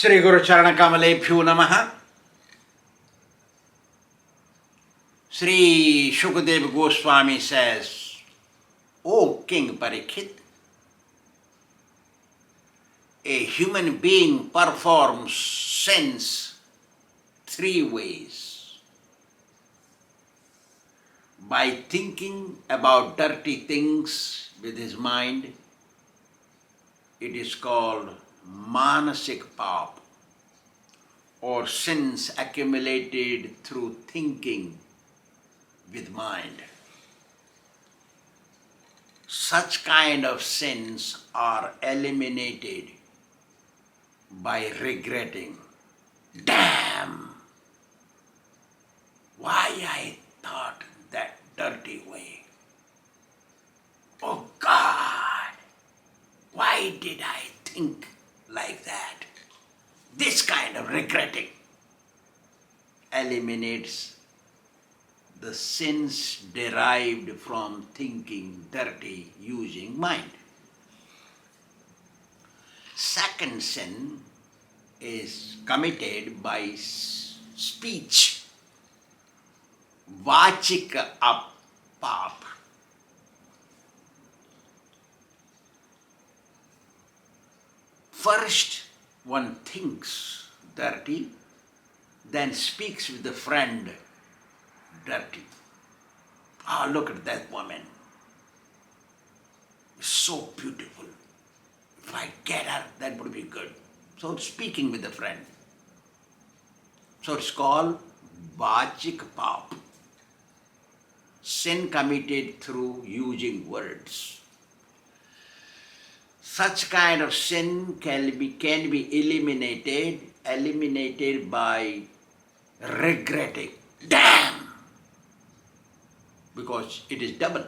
Sri Guru Charana Kamalebhyo Namaha. Sri Shukadeva Goswami says, O King Parikshit, a human being performs sins three ways. By thinking about dirty things with his mind, it is called Manasik Pāp, or sins accumulated through thinking with mind. Such kind of sins are eliminated by regretting. Damn! Why I thought that dirty way? Oh God! Why did I think like that? This kind of regretting eliminates the sins derived from thinking dirty using mind. Second sin is committed by speech, vachika pāp. First one thinks dirty, then speaks with a friend dirty. Ah, look at that woman. So beautiful. If I get her, that would be good. So speaking with a friend. So it's called vachik pāp. Sin committed through using words. Such kind of sin can be eliminated by regretting. Damn! Because it is double.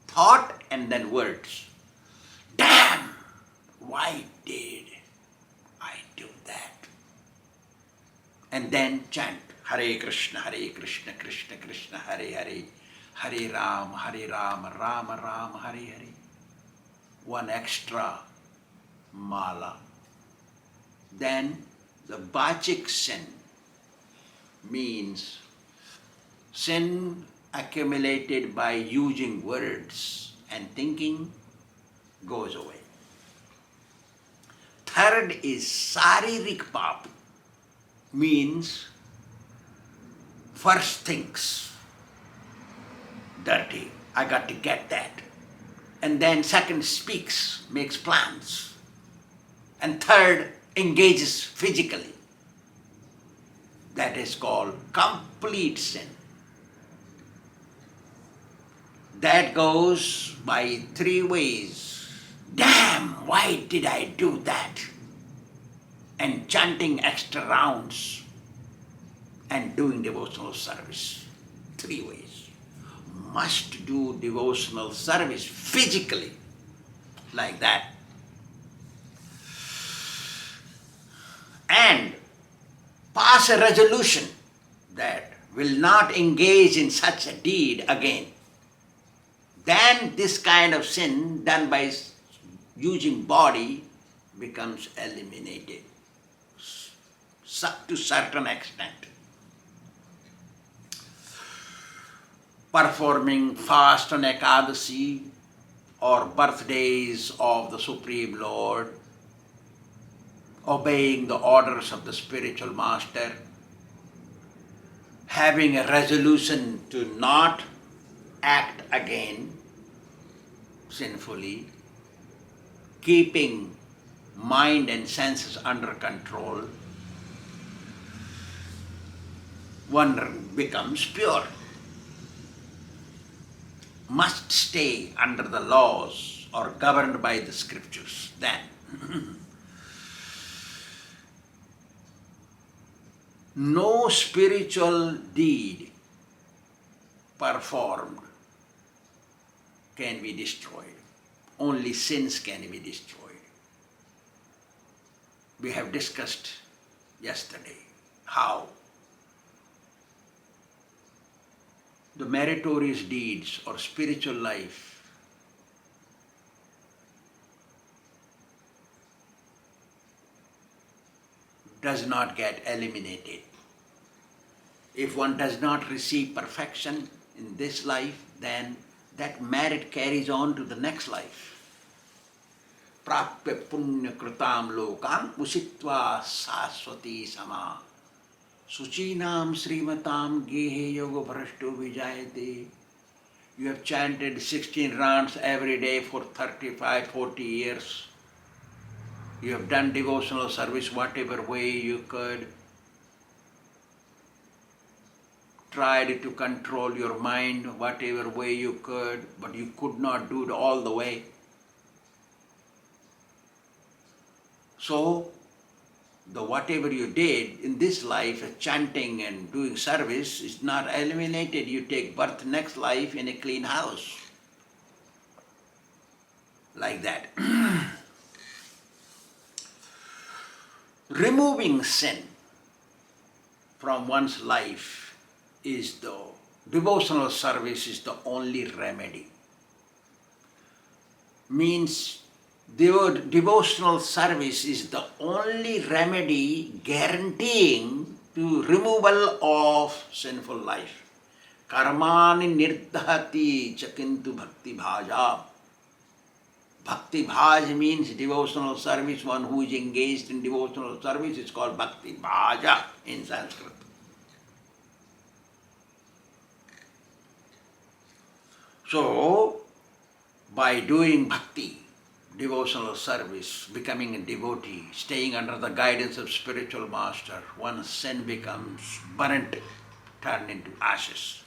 Thought and then words. Damn! Why did I do that? And then chant Hare Kṛṣṇa, Krishna Krishna, Hare Hare, Hare Rama, Rama Rama, Hare Hare. One extra mala. Then the bhajik sin means sin accumulated by using words and thinking goes away. Third is saririk pāp, means first thinks dirty, I got to get that. And then second speaks, makes plans. And third engages physically. That is called complete sin. That goes by three ways. Damn, why did I do that? And chanting extra rounds and doing devotional service. Three ways. Must do devotional service physically, like that. And pass a resolution that will not engage in such a deed again. Then this kind of sin done by using body becomes eliminated to certain extent. Performing fast on Ekadasi or birthdays of the Supreme Lord, obeying the orders of the spiritual master, having a resolution to not act again sinfully, keeping mind and senses under control, one becomes pure. Must stay under the laws or governed by the scriptures. Then no spiritual deed performed can be destroyed. Only sins can be destroyed. We have discussed yesterday how the meritorious deeds or spiritual life does not get eliminated. If one does not receive perfection in this life, then that merit carries on to the next life. Prapya punya kritam lokam usitva saswati sama suchinam srimatam gehe yoga bhrashto vijayate. You have chanted 16 rounds every day for 35, 40 years. You have done devotional service whatever way you could. Tried to control your mind whatever way you could, but you could not do it all the way. So, the whatever you did in this life, chanting and doing service, is not eliminated. You take birth next life in a clean house. Like that. Removing sin from one's life is the devotional service is the only remedy. Means devotional service is the only remedy guaranteeing to removal of sinful life. Karmani nirdhati chakintu bhakti bhaja. Bhakti bhaj means devotional service. One who is engaged in devotional service is called bhakti bhaja in Sanskrit. So, by doing bhakti, devotional service, becoming a devotee, staying under the guidance of spiritual master, one's sin becomes burnt, turned into ashes.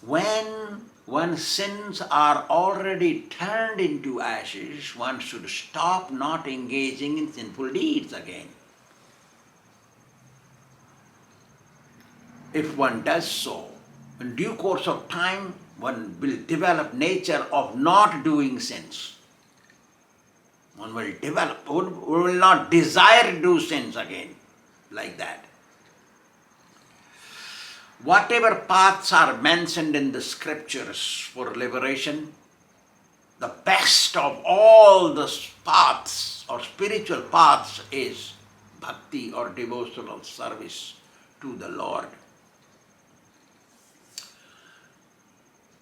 When one's sins are already turned into ashes, one should stop not engaging in sinful deeds again. If one does so, in due course of time, one will develop nature of not doing sins. One will develop, one will not desire to do sins again, like that. Whatever paths are mentioned in the scriptures for liberation, the best of all the paths or spiritual paths is bhakti or devotional service to the Lord.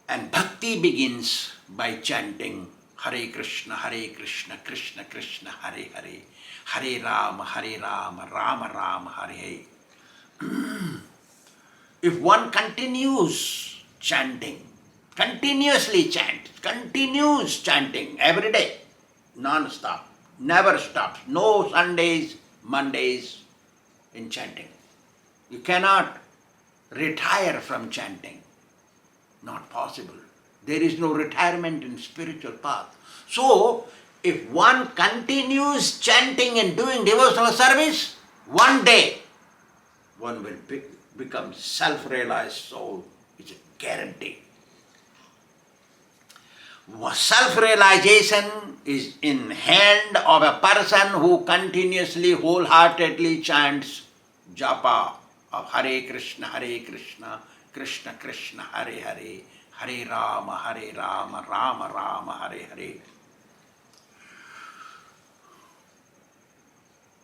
And bhakti begins by chanting Hare Kṛṣṇa, Hare Kṛṣṇa, Kṛṣṇa Kṛṣṇa, Hare Hare, Hare Rama, Hare Rama, Rama Rama, Hare Hare. If one continues chanting, continuously continues chanting every day, non-stop, never stops, no Sundays, Mondays in chanting. You cannot retire from chanting. Not possible. There is no retirement in spiritual path. So, if one continues chanting and doing devotional service, one day one will become self-realized soul. It's a guarantee. Self-realization is in hand of a person who continuously, wholeheartedly chants japa of Hare Kṛṣṇa, Hare Kṛṣṇa, Kṛṣṇa Kṛṣṇa, Hare Hare, Hare Rama, Rama Rama, Hare Hare.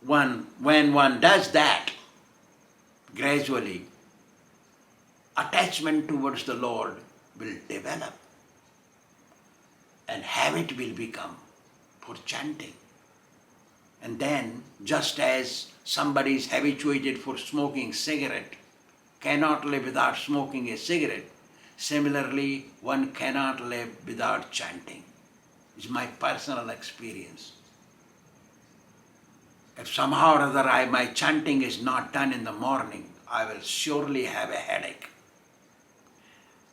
When one does that, gradually, attachment towards the Lord will develop and habit will become for chanting. And then, just as somebody is habituated for smoking cigarette, cannot live without smoking a cigarette, similarly, one cannot live without chanting. It's my personal experience. If somehow or other my chanting is not done in the morning, I will surely have a headache.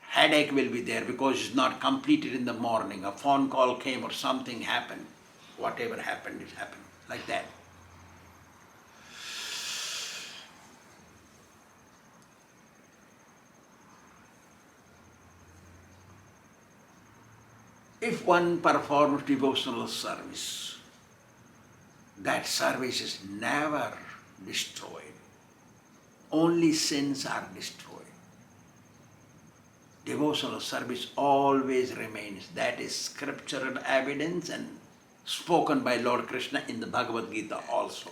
Headache will be there because it's not completed in the morning. A phone call came or something happened. Whatever happened, it happened. Like that. If one performs devotional service, that service is never destroyed. Only sins are destroyed. Devotional service always remains. That is scriptural evidence and spoken by Lord Krishna in the Bhagavad Gita also.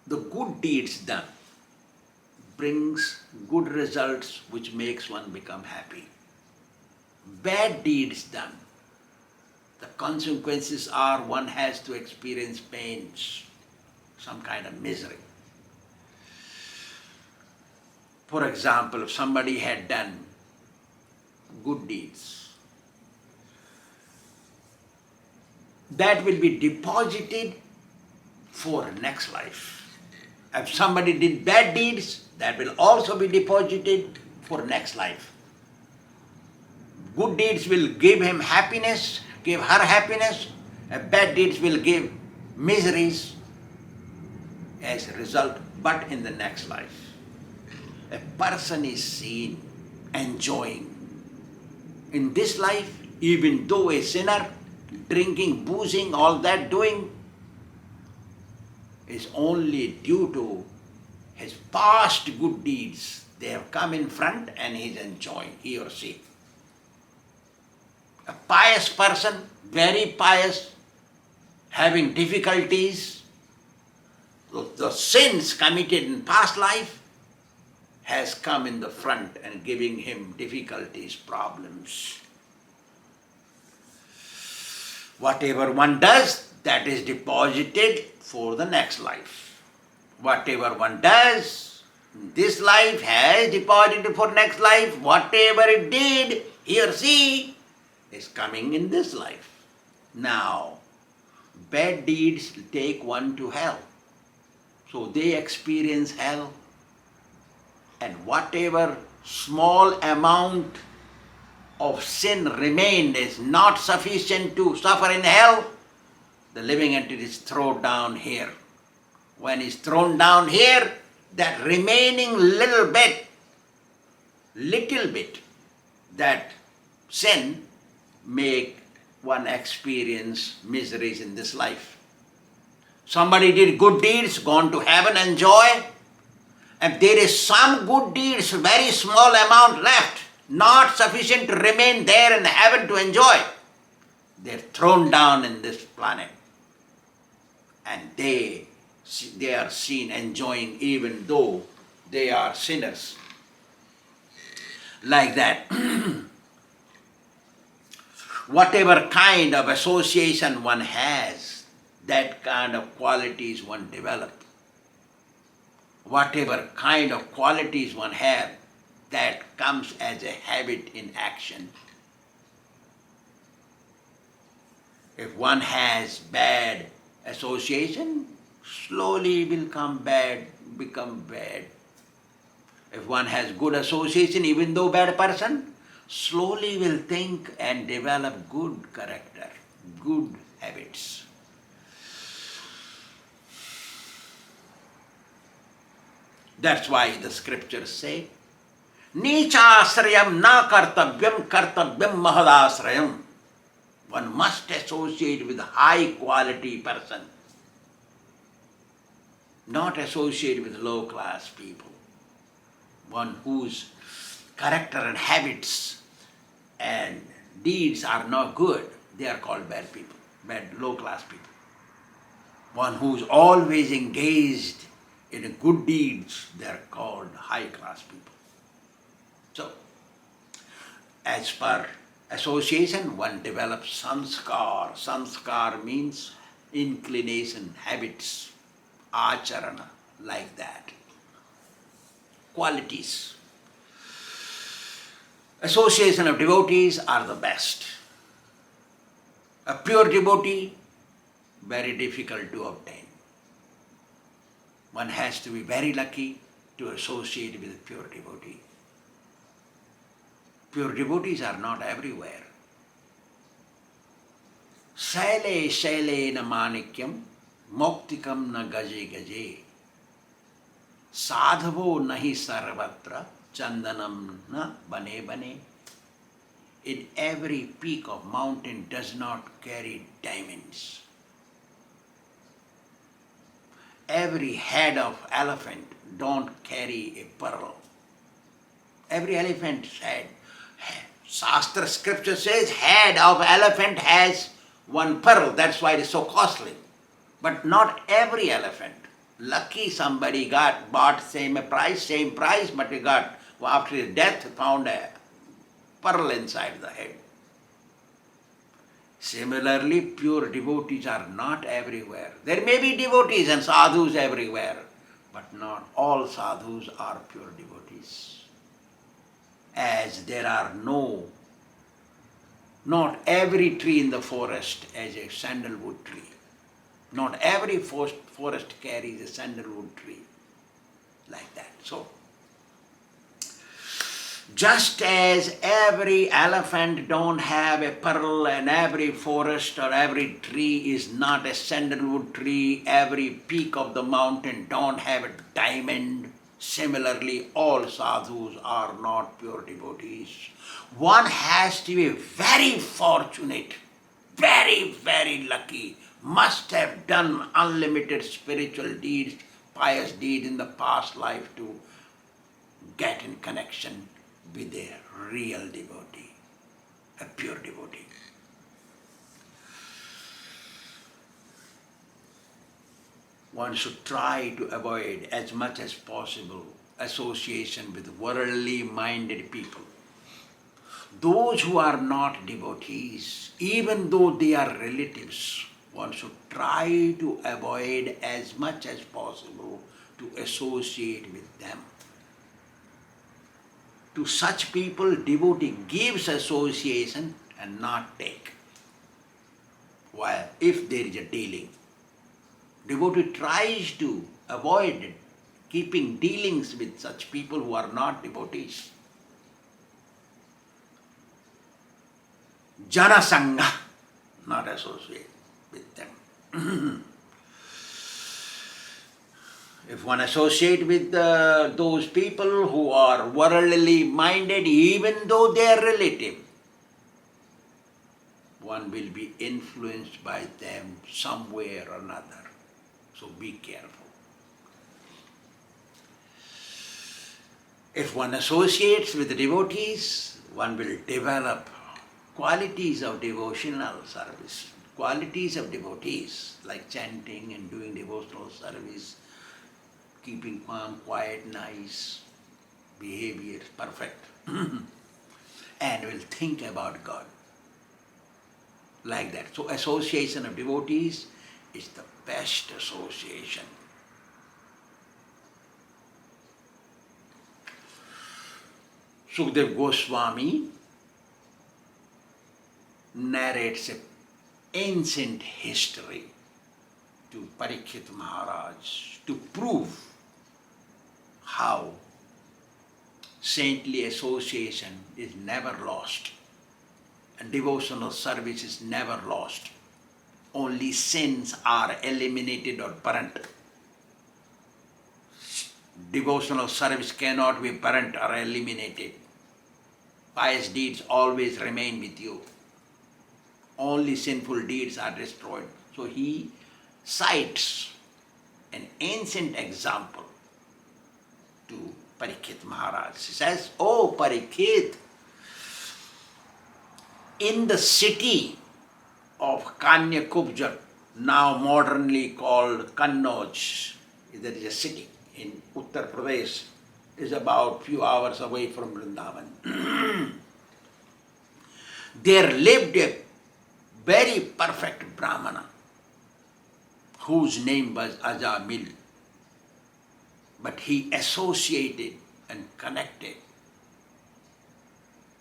the good deeds done brings good results which makes one become happy. Bad deeds done, the consequences are one has to experience pains, some kind of misery. For example, if somebody had done good deeds, that will be deposited for next life. If somebody did bad deeds, that will also be deposited for next life. Good deeds will give him happiness, give her happiness, and bad deeds will give miseries as a result, but in the next life. A person is seen enjoying in this life, even though a sinner, drinking, boozing, all that doing, is only due to his past good deeds. They have come in front and he is enjoying, he or she. A pious person, very pious, having difficulties, the sins committed in past life has come in the front and giving him difficulties, problems. Whatever one does, that is deposited for the next life. Whatever one does, this life has deposited for next life. Whatever it did, he or she is coming in this life. Now, bad deeds take one to hell. So they experience hell. And whatever small amount of sin remained is not sufficient to suffer in hell, the living entity is thrown down here. When it's thrown down here, that remaining little bit, that sin make one experience miseries in this life. Somebody did good deeds, gone to heaven, enjoy. If there is some good deeds, very small amount left, not sufficient to remain there in heaven to enjoy, they're thrown down in this planet. And they are seen enjoying even though they are sinners. Like that. Whatever kind of association one has, that kind of qualities one develop. Whatever kind of qualities one have, that comes as a habit in action. If one has bad association, slowly will become bad. If one has good association, even though bad person, slowly will think and develop good character, good habits. That's why the scriptures say, Nīcāsrayam na kartavyam kartavyam mahadāsrayam. One must associate with a high quality person, not associate with low class people. One whose character and habits and deeds are not good, they are called bad people, low class people. One who's always engaged in good deeds, they are called high class people. So, as per association, one develops samskar. Samskar means inclination, habits, āchārya, like that. Qualities. Association of devotees are the best. A pure devotee, very difficult to obtain. One has to be very lucky to associate with a pure devotee. Pure devotees are not everywhere. Shaile shaile na manikyam, moktikam na gaje gaje. Sadhavo nahi sarvatra, chandanam na bane bane. In every peak of mountain does not carry diamonds. Every head of elephant don't carry a pearl. Every elephant's head. Shastra scripture says head of elephant has one pearl. That's why it is so costly. But not every elephant. Lucky somebody bought same price, but he got, after his death, found a pearl inside the head. Similarly, pure devotees are not everywhere. There may be devotees and sadhus everywhere, but not all sadhus are pure devotees. As there are not every tree in the forest as a sandalwood tree. Not every forest carries a sandalwood tree like that. So, just as every elephant don't have a pearl and every forest or every tree is not a sandalwood tree, every peak of the mountain don't have a diamond, similarly all sadhus are not pure devotees. One has to be very fortunate, very, very lucky, must have done unlimited spiritual deeds, pious deeds in the past life to get in connection with a real devotee, a pure devotee. One should try to avoid as much as possible association with worldly minded people. Those who are not devotees, even though they are relatives, one should try to avoid as much as possible to associate with them. To such people, devotee gives association and not take. While if there is a dealing, devotee tries to avoid keeping dealings with such people who are not devotees. Janasangha, not associate with them. If one associate with those people who are worldly minded, even though they are relative, one will be influenced by them some way or another. So be careful. If one associates with the devotees, one will develop qualities of devotional service, qualities of devotees like chanting and doing devotional service, keeping calm, quiet, nice, behavior, perfect, and will think about God like that. So association of devotees is the best association. Sukadeva Goswami narrates an ancient history to Parikshit Maharaj to prove how saintly association is never lost and devotional service is never lost. Only sins are eliminated or burnt. Devotional service cannot be burnt or eliminated. Pious deeds always remain with you. Only sinful deeds are destroyed. So he cites an ancient example to Parikshit Maharaj. He says, "Oh Parikshit, in the city of Kanyakubja, now modernly called Kannauj, there is a city in Uttar Pradesh, is about few hours away from Vrindavan. There lived a very perfect Brahmana whose name was Ajamil, but he associated and connected,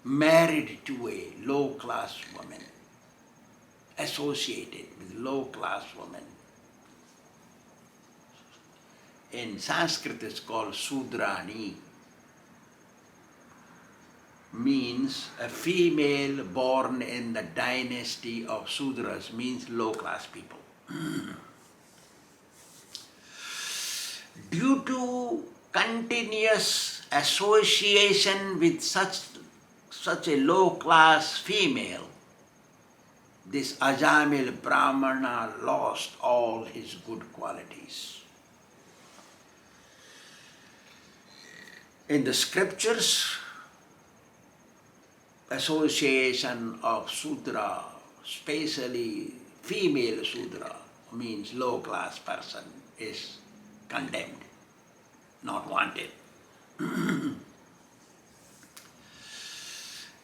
married to a low-class woman, associated with low-class woman. In Sanskrit it's called Sudrani, means a female born in the dynasty of Sudras, means low-class people. Due to continuous association with such a low-class female, this Ajamil Brahmana lost all his good qualities. In the scriptures, association of Sudra, especially female Sudra, means low-class person, is condemned, not wanted.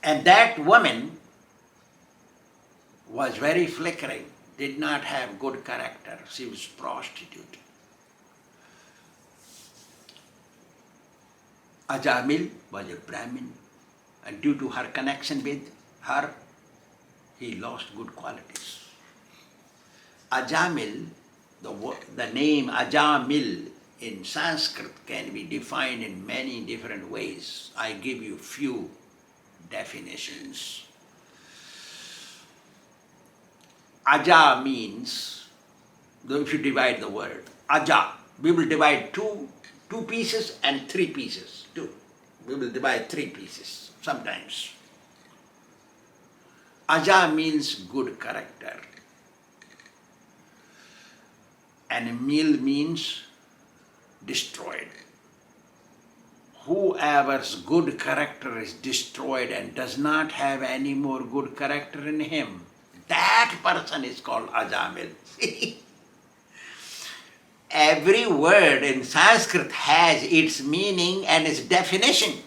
And that woman was very flickering, did not have good character. She was prostitute. Ajamil was a Brahmin, and due to her connection with her, he lost good qualities. Ajamil, the name Ajamil in Sanskrit can be defined in many different ways. I give you few definitions. Aja means, if you divide the word, Aja, we will divide two pieces and three pieces. We will divide three pieces sometimes. Aja means good character. And Mil means destroyed. Whoever's good character is destroyed and does not have any more good character in him, that person is called Ajamil. Every word in Sanskrit has its meaning and its definition.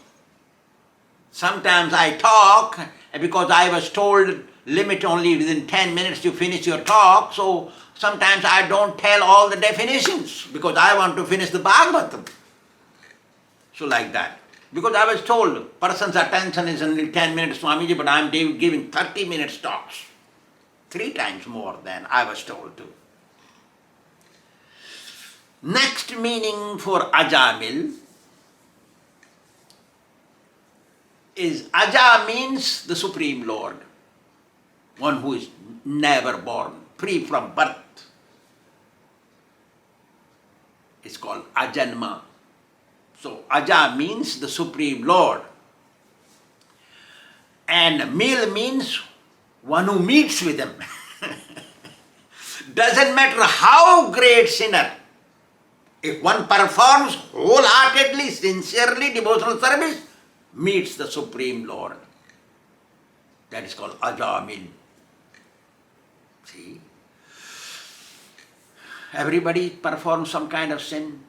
Sometimes I talk because I was told limit only within 10 minutes to finish your talk, so sometimes I don't tell all the definitions because I want to finish the Bhāgavatam. So like that. Because I was told person's attention is only 10 minutes, Swāmīji, but I am giving 30 minutes talks. 3 times more than I was told to. Next meaning for Ajamil is Aja means the Supreme Lord, one who is never born, free from birth. It's called Ajanma. So Aja means the Supreme Lord. And Mil means one who meets with him. Doesn't matter how great sinner, if one performs wholeheartedly, sincerely devotional service, meets the Supreme Lord. That is called Ajamil. See? Everybody performs some kind of sin,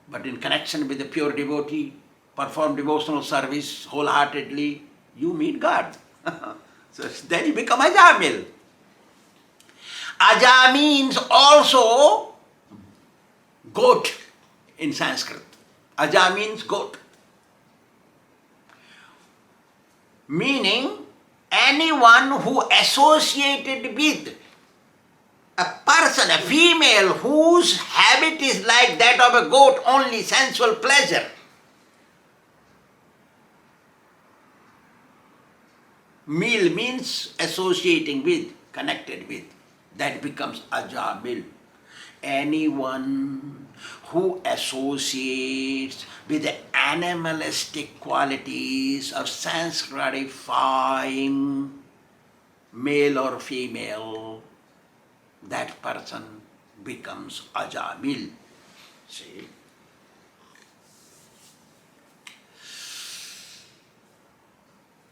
but in connection with the pure devotee, perform devotional service wholeheartedly, you meet God. So then you become Ajamil. Aja means also goat in Sanskrit. Aja means goat. Meaning anyone who associated with a person, a female whose habit is like that of a goat, only sensual pleasure. Mil means associating with, connected with. That becomes Ajamil. Anyone who associates with the animalistic qualities of sense gratifying, male or female, that person becomes Ajamil. See?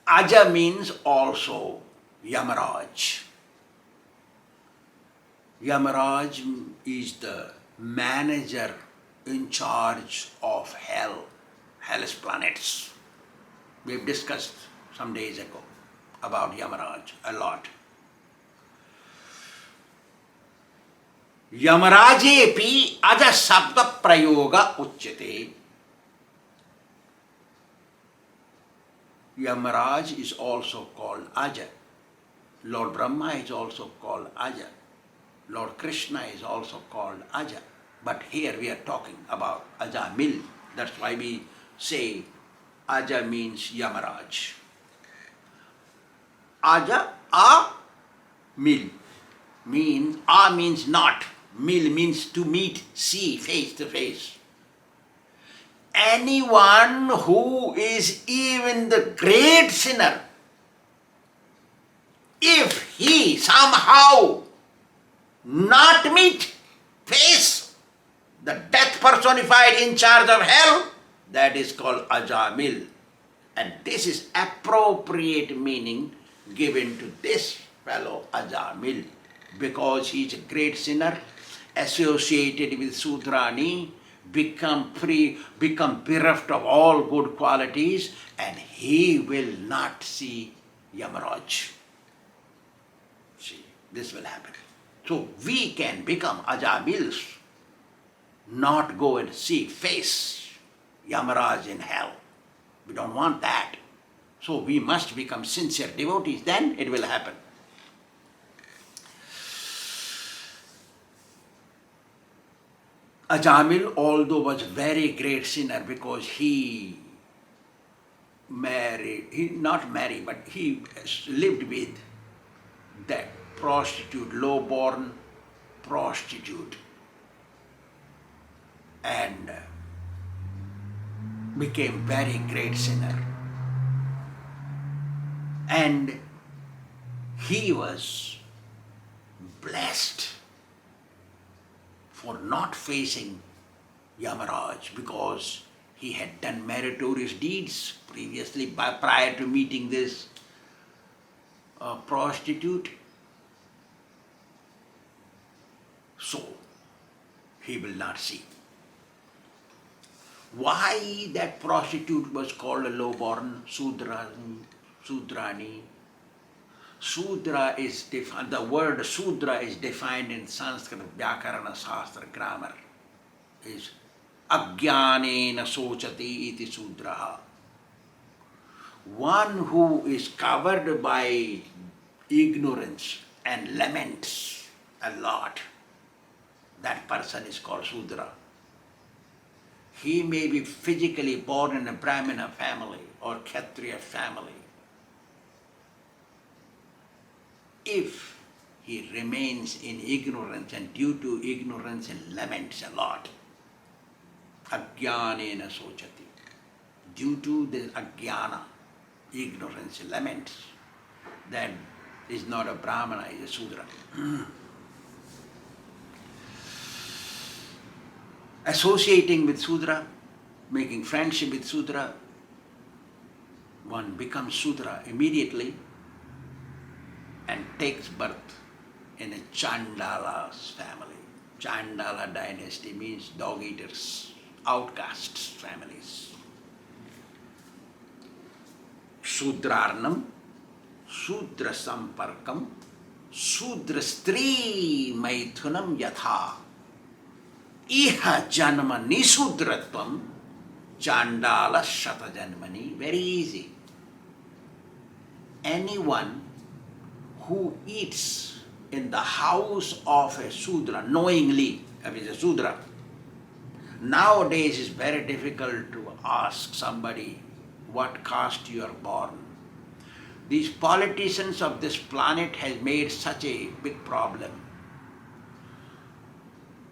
Aja means also Yamaraj. Yamaraj is the manager in charge of hell, hellish planets. We've discussed some days ago about Yamaraj a lot. Yamarajepi aja sabda prayoga uchyate. Yamaraj is also called Aja. Lord Brahma is also called Aja. Lord Kṛṣṇa is also called Aja. But here we are talking about Ajamil. That's why we say Aja means Yamaraj. Aja, A-mil. A means not. Mil means to meet, see, face to face. Anyone who is even the great sinner, if he somehow not meet, face the death personified in charge of hell, that is called Ajamil. And this is appropriate meaning given to this fellow Ajamil, because he is a great sinner. associated with Sudrani become bereft of all good qualities, and he will not see Yamaraj. See, this will happen. So we can become Ajamils, not go and face Yamaraj in hell. We don't want that. So we must become sincere devotees, then it will happen. Ajamil, although was very great sinner because he lived with that prostitute, low-born prostitute, and became very great sinner. And he was blessed for not facing Yamaraj because he had done meritorious deeds previously prior to meeting this prostitute. So he will not see. Why that prostitute was called a low-born Sudrani? Sudra is defined, the word Sudra is defined in Sanskrit Vyakarana Shastra grammar. Is Ajnanena sochati iti Sudraha. One who is covered by ignorance and laments a lot, that person is called Sudra. He may be physically born in a Brahmana family or Kshatriya family. If he remains in ignorance and due to ignorance and laments a lot, Ajnanena sochati, due to the Ajnana, ignorance, laments, that is not a Brahmana, is a Sudra. Associating with Sudra, making friendship with Sudra, one becomes Sudra immediately and takes birth in a Chandala's family. Chandala dynasty means dog eaters, outcasts families. Sudrarnam, Sudra Samparkam, Sudra Stri Maithunam Yatha, Iha Janma Nisudratvam, Chandala Shata Janmani. Very easy. Anyone who eats in the house of a Sudra, knowingly, if it's a Sudra. Nowadays it's very difficult to ask somebody what caste you are born. These politicians of this planet has made such a big problem.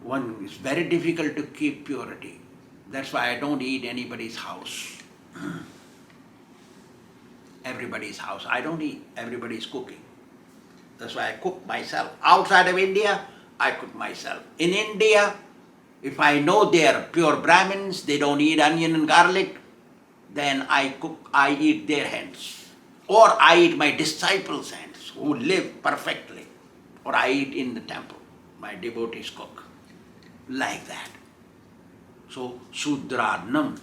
One is very difficult to keep purity. That's why I don't eat anybody's house. Everybody's house. I don't eat. Everybody's cooking. That's why I cook myself. Outside of India, I cook myself. In India, if I know they are pure Brahmins, they don't eat onion and garlic, then I eat their hands. Or I eat my disciples' hands who live perfectly. Or I eat in the temple. My devotees cook. Like that. So, Sudrarnam,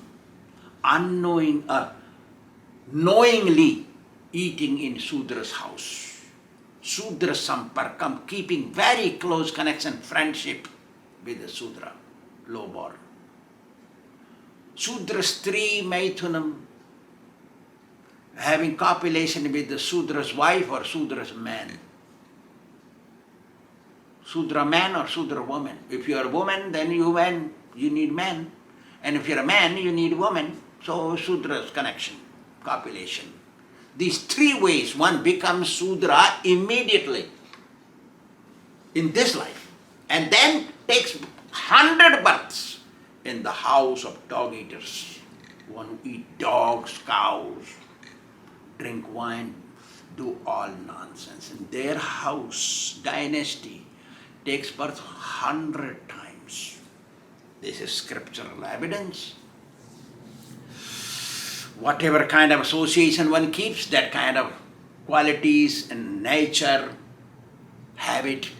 knowingly eating in Sudra's house. Sudra Samparkam, keeping very close connection, friendship with the Sudra, low-born. Sudra Stri Maithunam, having copulation with the Sudra's wife or Sudra's man. Sudra man or Sudra woman. If you are a woman, then you need man. And if you are a man, you need woman. So Sudra's connection, copulation. These three ways one becomes Sudra immediately in this life. And then takes 100 births in the house of dog eaters. One who eat dogs, cows, drink wine, do all nonsense. In their house, dynasty, takes birth 100 times. This is scriptural evidence. Whatever kind of association one keeps, that kind of qualities and nature, habit,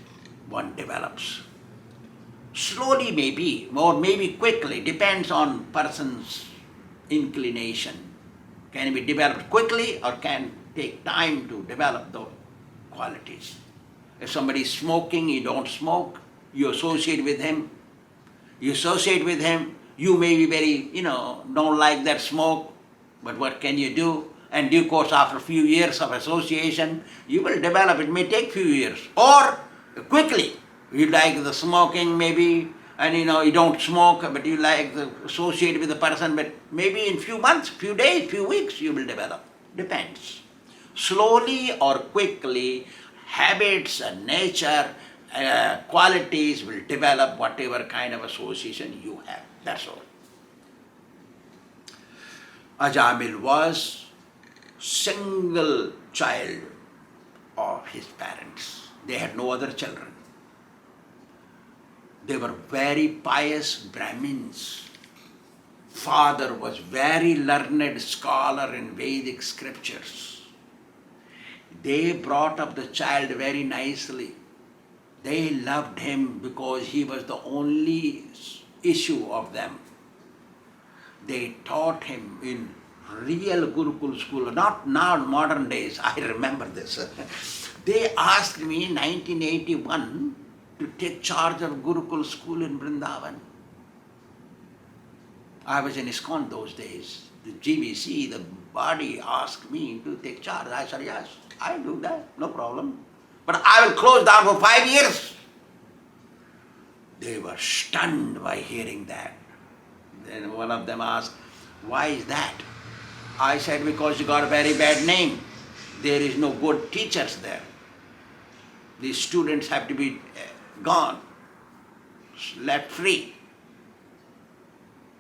one develops. Slowly maybe, or maybe quickly, depends on person's inclination. Can it be developed quickly or can take time to develop those qualities? If somebody is smoking, you don't smoke, you associate with him, you may be very, don't like that smoke, but what can you do? And due course, after a few years of association, you will develop. It may take few years. Or quickly, you like the smoking maybe, and you don't smoke, but you like the associate with the person, but maybe in few months, few days, few weeks, you will develop. Depends. Slowly or quickly, habits and nature, qualities will develop whatever kind of association you have. That's all. Ajamil was single child of his parents. They had no other children. They were very pious Brahmins. Father was very learned scholar in Vedic scriptures. They brought up the child very nicely. They loved him because he was the only issue of them. They taught him in real Gurukul school, not now modern days. I remember this. They asked me in 1981 to take charge of Gurukul school in Vrindavan. I was in ISKCON those days. The GBC, the body asked me to take charge. I said, yes, I'll do that, no problem. But I will close down for 5 years. They were stunned by hearing that. Then one of them asked, why is that? I said, because you got a very bad name. There is no good teachers there. The students have to be gone, left free.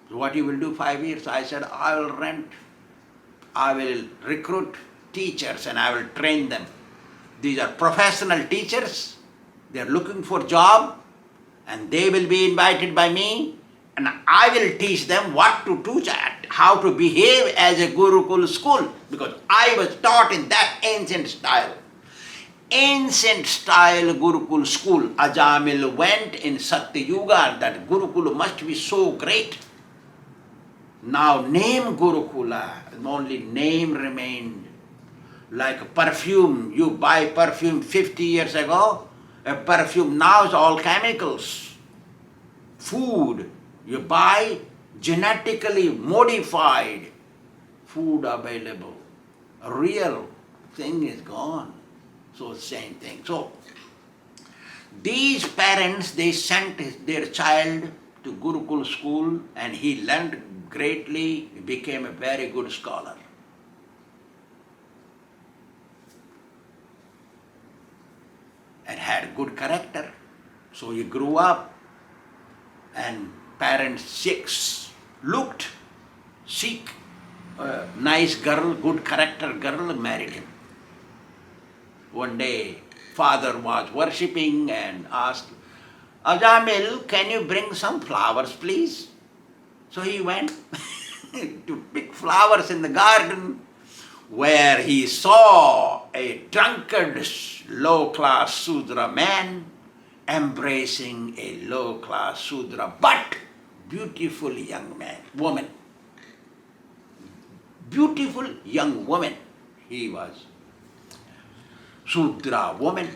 So what you will do 5 years? I said, I will rent, I will recruit teachers and I will train them. These are professional teachers. They are looking for job and they will be invited by me and I will teach them what to do, how to behave as a Gurukul school, because I was taught in that ancient style. Ancient style Gurukul school. Ajamil went in Satyuga, that Gurukul must be so great. Now name Gurukula, only name remained. Like perfume, you buy perfume 50 years ago, a perfume now is all chemicals. Food, you buy genetically modified food available. A real thing is gone. So same thing. So these parents, they sent their child to Gurukul school and he learned greatly, he became a very good scholar. And had good character. So he grew up and parents seek a nice girl, good character girl and married him. One day, father was worshipping and asked, Ajamil, can you bring some flowers, please? So he went to pick flowers in the garden, where he saw a drunkard, low-class Sudra man embracing a low-class Sudra, but beautiful young woman. Beautiful young woman he was. Sudra woman.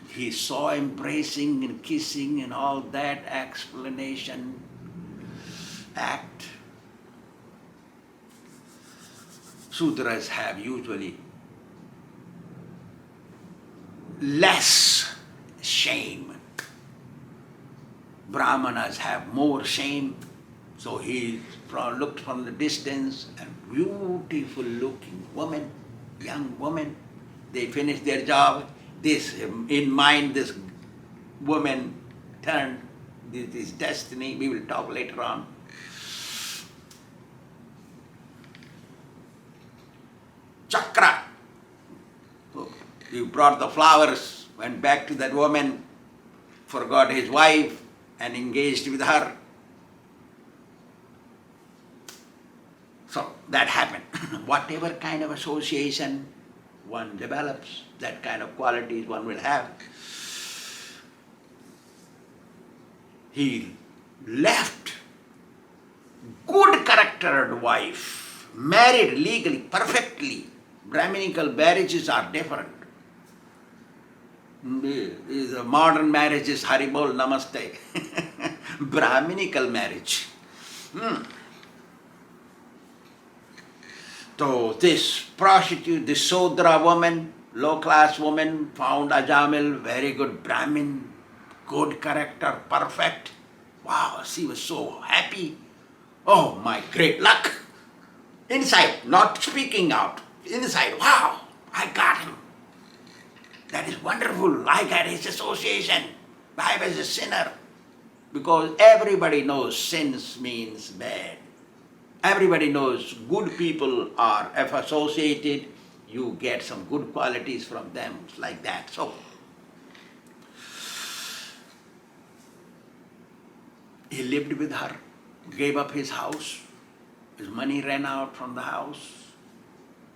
He saw embracing and kissing and all that explanation, act. Sudras have usually less shame. Brahmanas have more shame. So he looked from the distance, a beautiful looking woman, young woman. They finished their job. In mind, this woman turned, this is destiny. We will talk later on. Chakra. So he brought the flowers, went back to that woman, forgot his wife and engaged with her. So that happened. Whatever kind of association one develops, that kind of qualities one will have. he left good charactered wife, married legally, perfectly. Brahminical marriages are different. The modern marriage is Haribol Namaste. Brahminical marriage. So this prostitute, this Sudra woman, low class woman, found Ajamil, very good Brahmin, good character, perfect. Wow, she was so happy. Oh, my great luck. Inside, not speaking out. Inside, wow, I got him. That is wonderful. I got his association. I was a sinner. Because everybody knows sins means bad. Everybody knows good people are, if associated, you get some good qualities from them, it's like that. So, he lived with her, gave up his house, his money ran out from the house,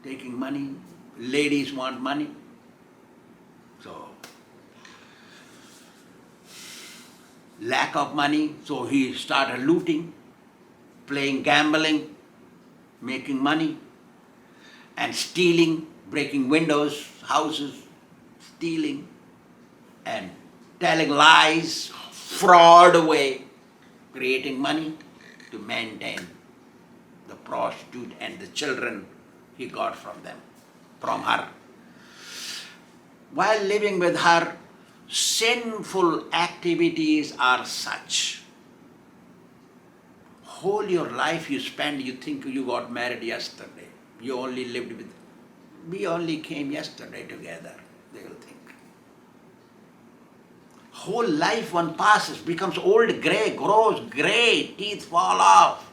taking money, ladies want money. So, lack of money, so he started looting, playing gambling, making money, and stealing, breaking windows, houses, stealing, and telling lies, fraud away, creating money to maintain the prostitute and the children he got from them, from her. While living with her, sinful activities are such. Whole your life you spend, you think you got married yesterday. You only lived with, we only came yesterday together, they will think. Whole life one passes, becomes old, grey, grows grey, teeth fall off.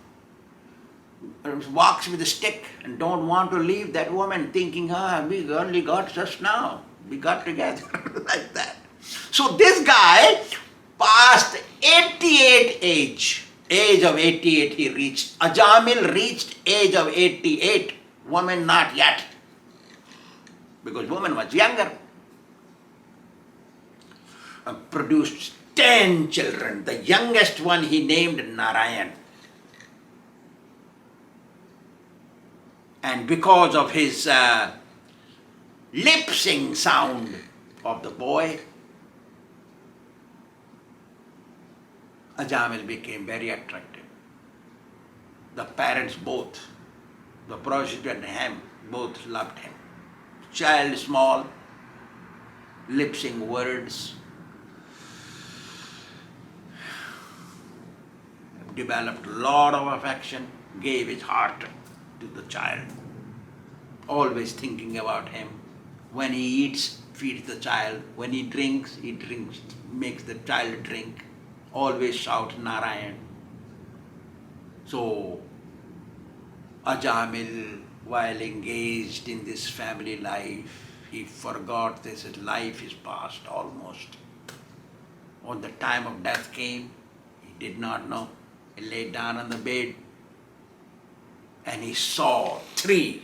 Walks with a stick and don't want to leave that woman, thinking, we only got just now. We got together like that. So this guy passed 88 age of 88 he reached. Ajamil reached age of 88, woman not yet. Because woman was younger. Produced 10 children. The youngest one he named Narayan. And because of his lip-sync sound of the boy, Ajamil became very attractive. The parents both, the prostitute and him, both loved him. Child small, lip-sync words, developed a lot of affection, gave his heart to the child, always thinking about him. When he eats, feeds the child. When he drinks, makes the child drink. Always shout Narayan. So, Ajamil, while engaged in this family life, he forgot this, his life is past almost. When the time of death came, he did not know. He lay down on the bed and he saw 3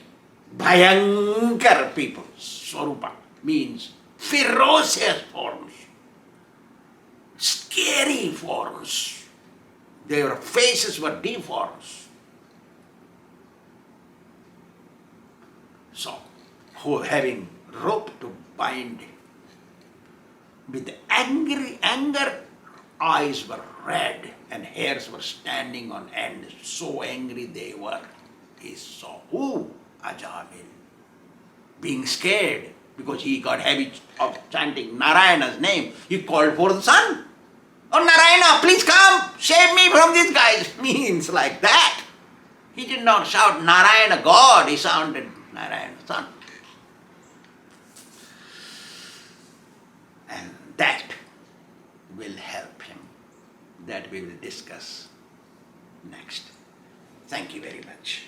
Bhayankar people. Swarupa means ferocious forms, scary forms. Their faces were deformed. So, having rope to bind him. With anger, eyes were red and hairs were standing on end. So angry they were. He saw, Ajamil, being scared because he got habit of chanting Narayana's name. He called for the son. Oh, Narayana, please come, save me from these guys. Means like that. He did not shout Narayana God, he shouted Narayana son. And that will help him. That we will discuss next. Thank you very much.